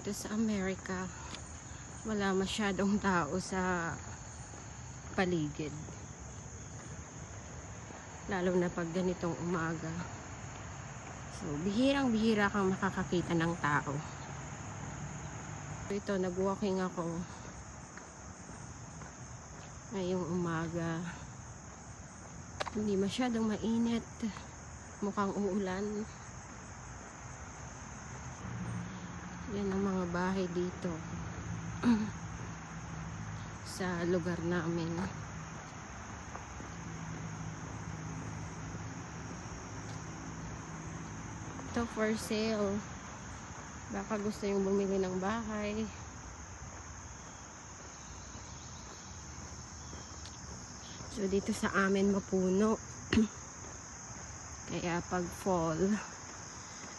Dito sa Amerika, wala masyadong tao sa paligid. Lalo na pag ganitong umaga. So, bihirang-bihira kang makakakita ng tao. Ito, nag-walking ako ngayong umaga. Hindi masyadong mainit. Mukhang uulan. Yan ang mga bahay dito sa lugar namin. Ito for sale. Baka gusto yung bumili ng bahay. So dito sa amin mapuno. Kaya pag fall,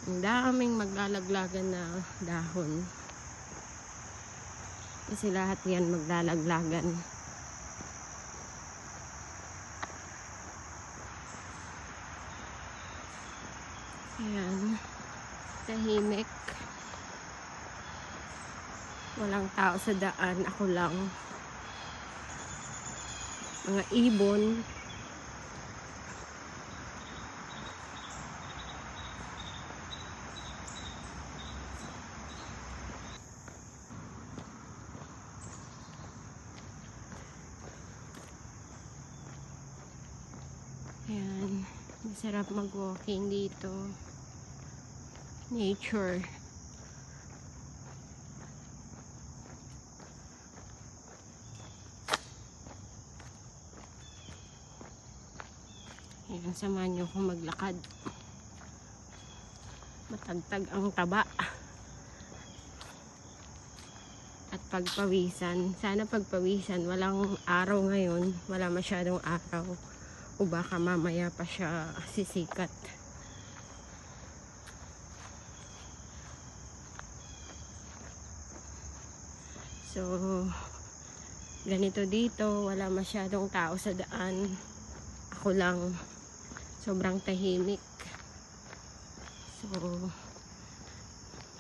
ang daming maglalaglagan na dahon. Kasi lahat yan maglalaglagan. Ayan. Tahimik. Walang tao sa daan. Ako lang. Mga ibon. Ayan, masarap mag-walking dito. Nature. Ayan, samahan nyo kung maglakad. Matagtag ang taba. At pagpawisan. Sana pagpawisan. Walang araw ngayon. Wala masyadong araw. O baka mamaya pa siya sisikat. So, ganito dito. Wala masyadong tao sa daan. Ako lang. Sobrang tahimik. So,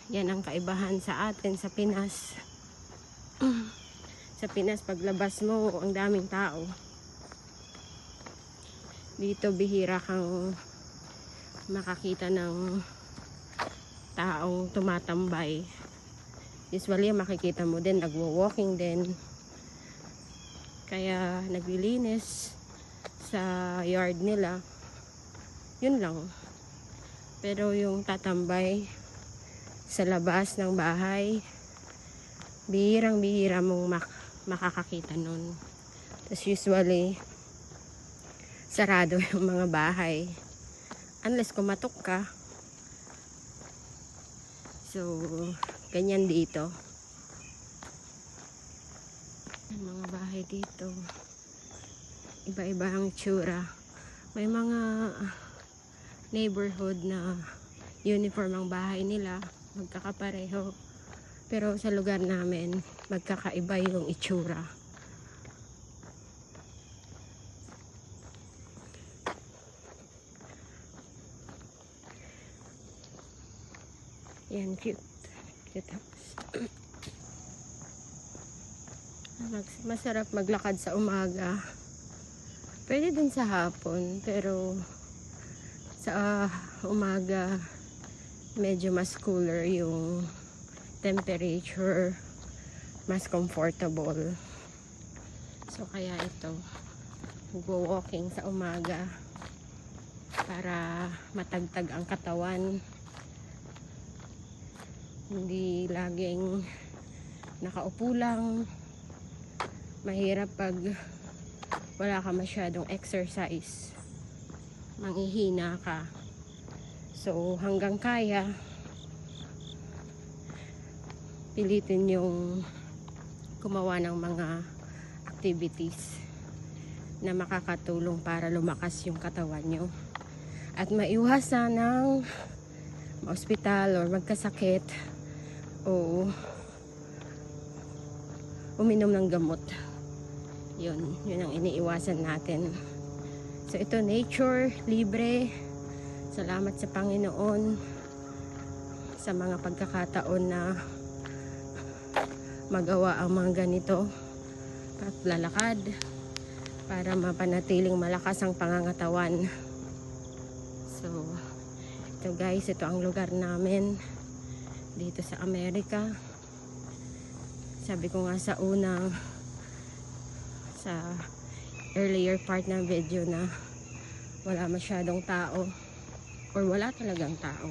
yan ang kaibahan sa atin sa Pinas. Sa Pinas, paglabas mo, ang daming tao. Dito bihira kang makakita ng taong tumatambay. Usually makikita mo din nagwo-walking din. Kaya naglilinis sa yard nila. Yun lang. Pero yung tatambay sa labas ng bahay, bihirang-bihira mong makakakita nun. Tapos usually sarado yung mga bahay unless kumatok ka. So ganyan dito yung mga bahay dito, iba-iba ang tsura. May mga neighborhood na uniform ang bahay nila, magkakapareho, pero sa lugar namin magkakaiba yung itsura. Yan, cute. Cute house. Masarap maglakad sa umaga. Pwede din sa hapon, pero sa umaga medyo mas cooler yung temperature, mas comfortable. So kaya ito, go-walking sa umaga para matagtag ang katawan. Hindi laging nakaupo lang. Mahirap pag wala ka masyadong exercise. Manghihina ka. So hanggang kaya, pilitin yung gumawa ng mga activities na makakatulong para lumakas yung katawan nyo. At maiwasan ng ma-hospital or magkasakit o uminom ng gamot. Yun ang iniiwasan natin. So ito, nature, libre. Salamat sa Panginoon sa mga pagkakataon na magawa ang mga ganito at lalakad para mapanatiling malakas ang pangangatawan. So ito guys, ito ang lugar namin dito sa Amerika. Sabi ko nga sa earlier part ng video na wala masyadong tao or wala talagang tao.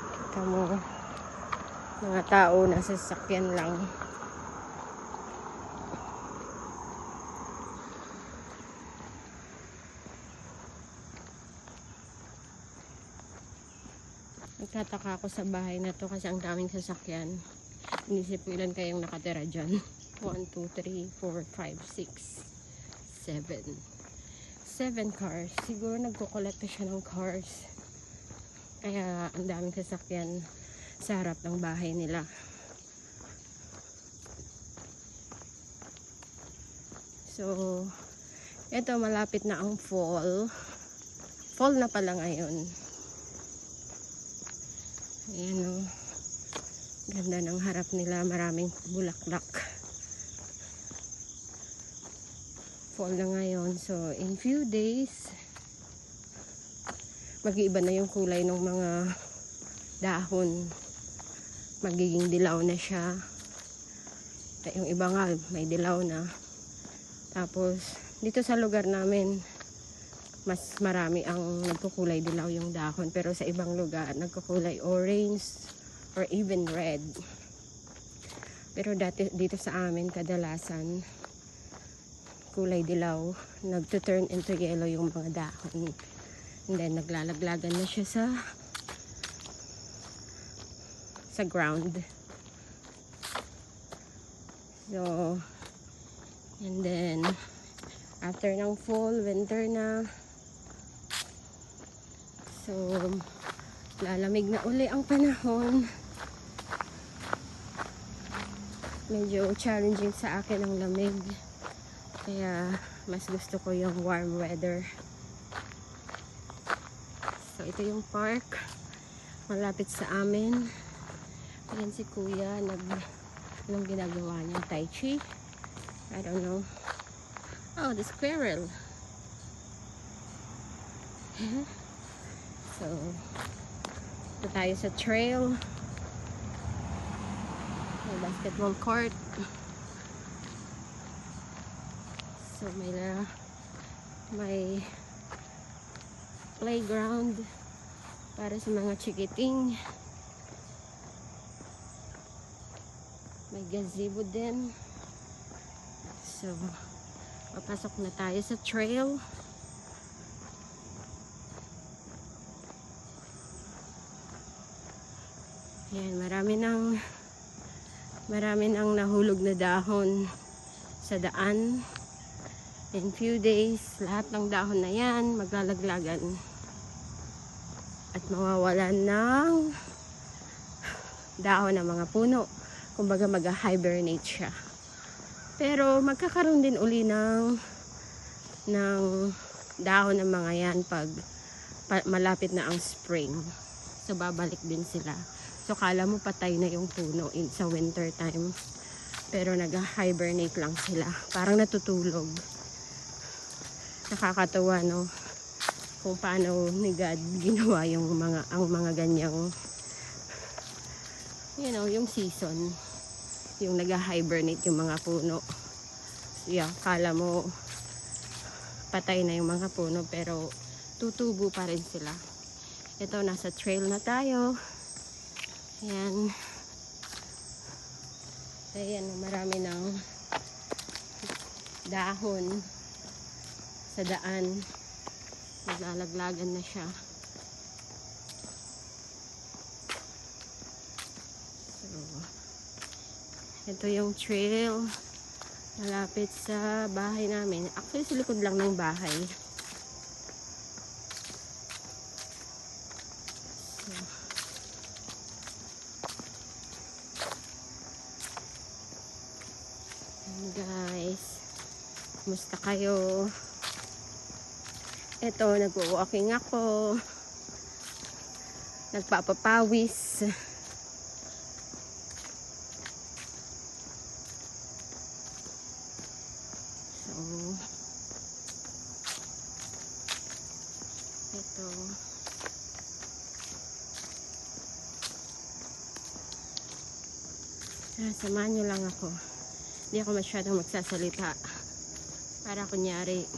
Kita mo mga tao na sasakyan lang. Nagtataka ako sa bahay na to kasi ang daming sasakyan. Inisip ko ilan kayang nakatira dyan. 1, 2, 3, 4, 5, 6, 7 cars. Siguro nagkukolekta siya ng cars. Kaya ang daming sasakyan sa harap ng bahay nila. So ito, malapit na ang fall. Fall na pala ngayon. Ayan o. Ganda ng harap nila. Maraming bulaklak. Fall na ngayon. So, in few days, mag-iiba na yung kulay ng mga dahon. Magiging dilaw na siya. Yung iba nga, may dilaw na. Tapos, dito sa lugar namin, mas marami ang nagkukulay dilaw yung dahon, pero sa ibang lugar nagkukulay orange or even red. Pero dito sa amin kadalasan kulay dilaw, nagto-turn into yellow yung mga dahon, and then naglalaglagan na siya sa ground. So and then after ng fall, winter na. So, lalamig na uli ang panahon. Medyo challenging sa akin ang lamig. Kaya, mas gusto ko yung warm weather. So, ito yung park. Malapit sa amin. Ayan si Kuya. Anong ginagawa niya? Tai Chi? I don't know. Oh, the squirrel. So, ito tayo sa trail. May basketball court. So, may playground para sa mga chikiting. May gazebo din. So, papasok na tayo sa trail. Ayan, marami nang nahulog na dahon sa daan. In few days, lahat ng dahon na yan maglalaglagan at mawawalan ng dahon ng mga puno. Kumbaga mag-hibernate siya. Pero magkakaroon din uli ng dahon ng mga yan pag malapit na ang spring. So babalik din sila. So kala mo patay na yung puno sa winter time. Pero nag-hibernate lang sila. Parang natutulog. Nakakatawa, no? Kung paano ni God ginawa yung mga ganyang, you know, yung season. Yung nag-hibernate yung mga puno. So, yeah, kala mo patay na yung mga puno, pero tutubo pa rin sila. Ito, nasa trail na tayo. Ayan. Ayan, marami ng dahon sa daan. Naglalaglagan na siya. So, ito yung trail malapit sa bahay namin. Actually, sa likod lang ng bahay. Guys, kumusta kayo? Ito, nag-walking ako, nagpapapawis. Samahan nyo lang ako. Hindi ako masyadong magsasalita. Para kunyari,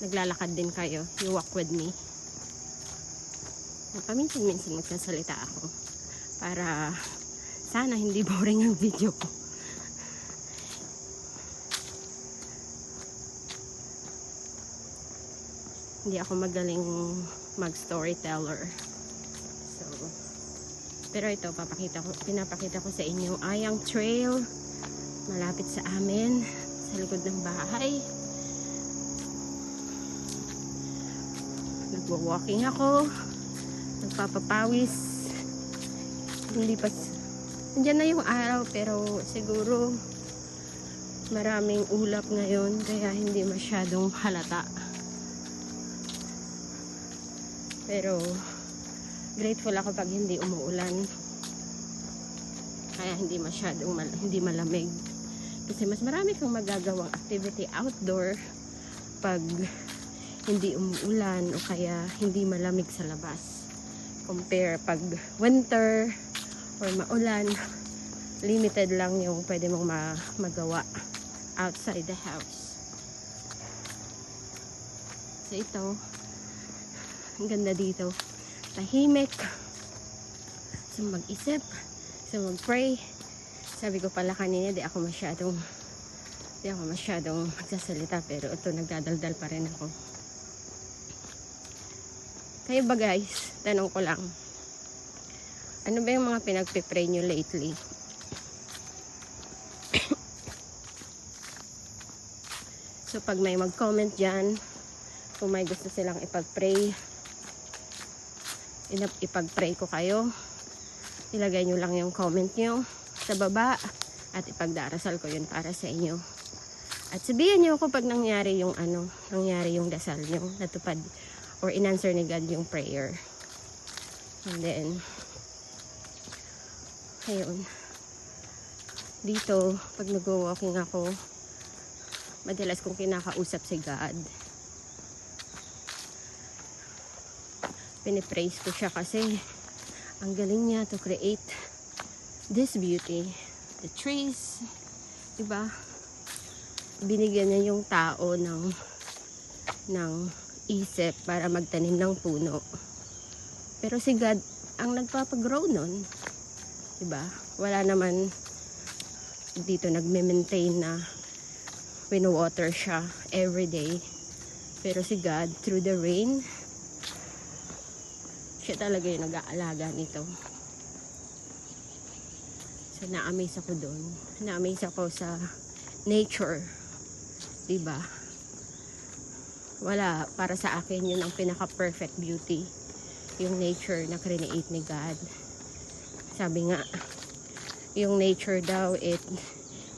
naglalakad din kayo. You walk with me. Paminsan-minsan magsasalita ako. Para sana hindi boring ang video ko. Hindi ako magaling mag-storyteller. So, pero ito, pinapakita ko sa inyo Ayang Trail. Malapit sa amin. Sa likod ng bahay. Nagwa-walking ako. Nagpapapawis. Hindi pa... Nandiyan na yung araw pero siguro maraming ulap ngayon kaya hindi masyadong halata. Pero grateful ako pag hindi umuulan. Kaya hindi masyadong hindi malamig. Kasi mas marami kang magagawang activity outdoor pag hindi umuulan o kaya hindi malamig sa labas. Compare pag winter or maulan, limited lang yung pwede mong magawa outside the house. So ito, ang ganda dito. Tahimik. So mag-isip. So mag-pray. Sabi ko pala kanina, di ako masyadong magsasalita, pero ito nagdadaldal pa rin ako. Kayo ba guys? Tanong ko lang. Ano ba yung mga pinagpipray nyo lately? So pag may mag-comment dyan, kung may gusto silang ipag-pray, ipag-pray ko kayo. Ilagay nyo lang yung comment nyo sa baba at ipagdarasal ko yun para sa inyo. At sabihin nyo ako pag nangyari yung dasal nyo, natupad or in-answer ni God yung prayer. And then ayun, dito pag nag-walking ako, madalas kong kinakausap si God. Pinipraise ko siya kasi ang galing niya to create this beauty. The trees, diba? Binigyan niya yung tao ng isip para magtanim ng puno. Pero si God ang nagpapagrow nun. Diba? Wala naman dito nagme-maintain na wino-water siya everyday. Pero si God, through the rain, siya talaga yung nag-aalaga nito. So, na-amaze ako doon. Na-amaze ako sa nature. Diba? Wala, para sa akin yun ang pinaka-perfect beauty. Yung nature na create ni God. Sabi nga, yung nature daw, it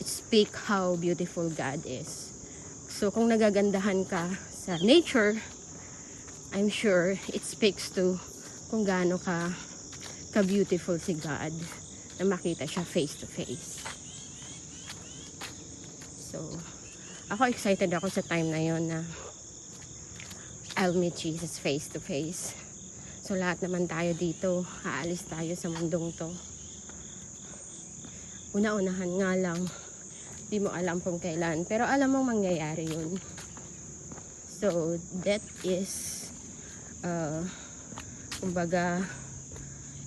speak how beautiful God is. So, kung nagagandahan ka sa nature, I'm sure it speaks to kung gaano ka-beautiful si God na makita siya face to face. So, ako excited ako sa time na yon na I'll meet Jesus face to face. So, lahat naman tayo dito, aalis tayo sa mundong to. Una-unahan nga lang, di mo alam kung kailan, pero alam mo mangyayari yun. So, that is kumbaga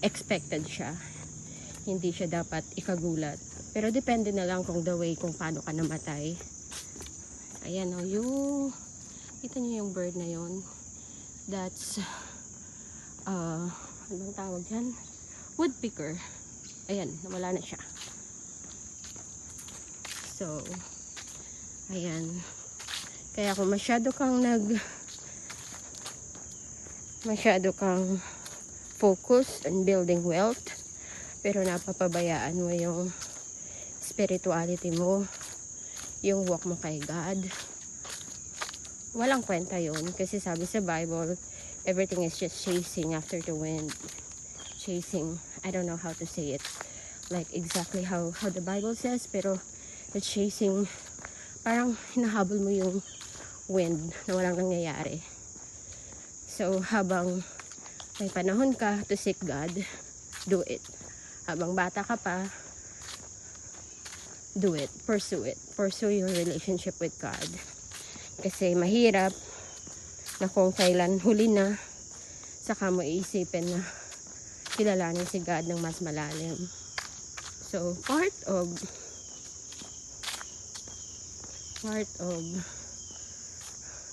expected siya. Hindi siya dapat ikagulat. Pero depende na lang kung the way kung paano ka namatay. Ayan o, kita niyo yung bird na yon. That's anong tawag yan? Woodpecker. Ayan, nawala na siya. So, ayan. Kaya kung masyado kang focused on building wealth, pero napapabayaan mo yung spirituality mo, yung walk mo kay God, walang kwenta yun. Kasi sabi sa Bible, everything is just chasing after the wind. Chasing, I don't know how to say it, like exactly how the Bible says, pero it's chasing, parang hinahabol mo yung wind na walang nangyayari. So, habang may panahon ka to seek God, do it. Habang bata ka pa, do it. Pursue it. Pursue your relationship with God. Kasi mahirap na kung kailan huli na, saka mo iisipin na kilalanin si God ng mas malalim. So, part of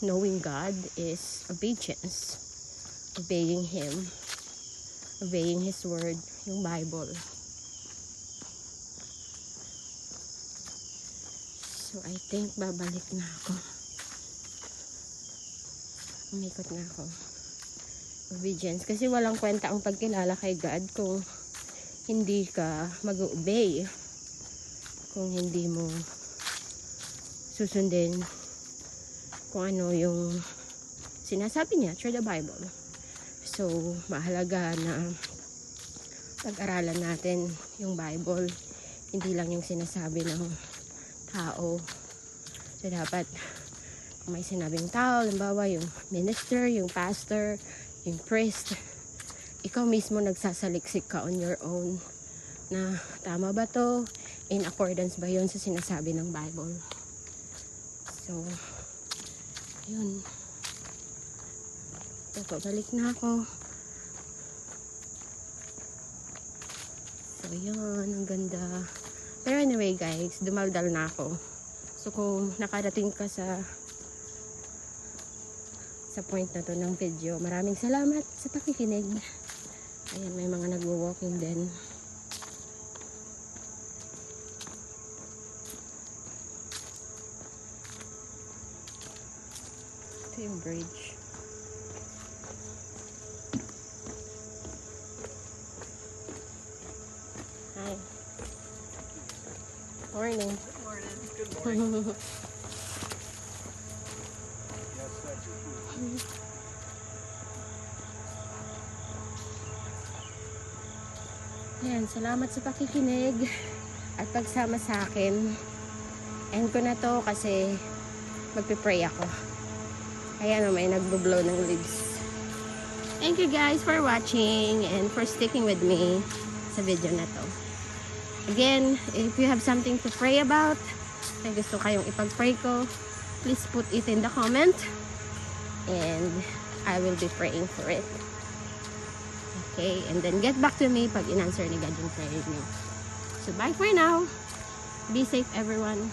knowing God is obedience. Obeying Him. Obeying His Word, yung Bible. So, I think babalik na ako. Umikot na ako. Obedience. Kasi walang kwenta ang pagkilala kay God kung hindi ka mag-obey. Kung hindi mo susundin kung ano yung sinasabi niya through the Bible. So, mahalaga na pag-aralan natin yung Bible. Hindi lang yung sinasabi ng tao. So, dapat kung may sinabing tao, halimbawa yung minister, yung pastor, yung priest, ikaw mismo nagsasaliksik ka on your own na tama ba to? In accordance ba yun sa sinasabi ng Bible? So, yun. So, pabalik na ako. So, yun. Ang ganda. Pero anyway, guys, dumaldal na ako. So, kung nakarating ka sa point na to ng video, maraming salamat sa pakikinig. Ayan, may mga nagwo-walking din. Ito yung bridge. Hi. Morning. Good morning. Good morning. Yes, that's your food. Ayan, salamat sa pakikinig at pagsama sa akin. End ko na to kasi magpipray ako. Ayan, may nagbo-blow ng leaves. Thank you guys for watching and for sticking with me sa video na to. Again, if you have something to pray about, na gusto kayong ipag-pray ko, please put it in the comment and I will be praying for it. Okay, and then get back to me pag in-answer ni God yung prayer niyo. So bye for now. Be safe everyone.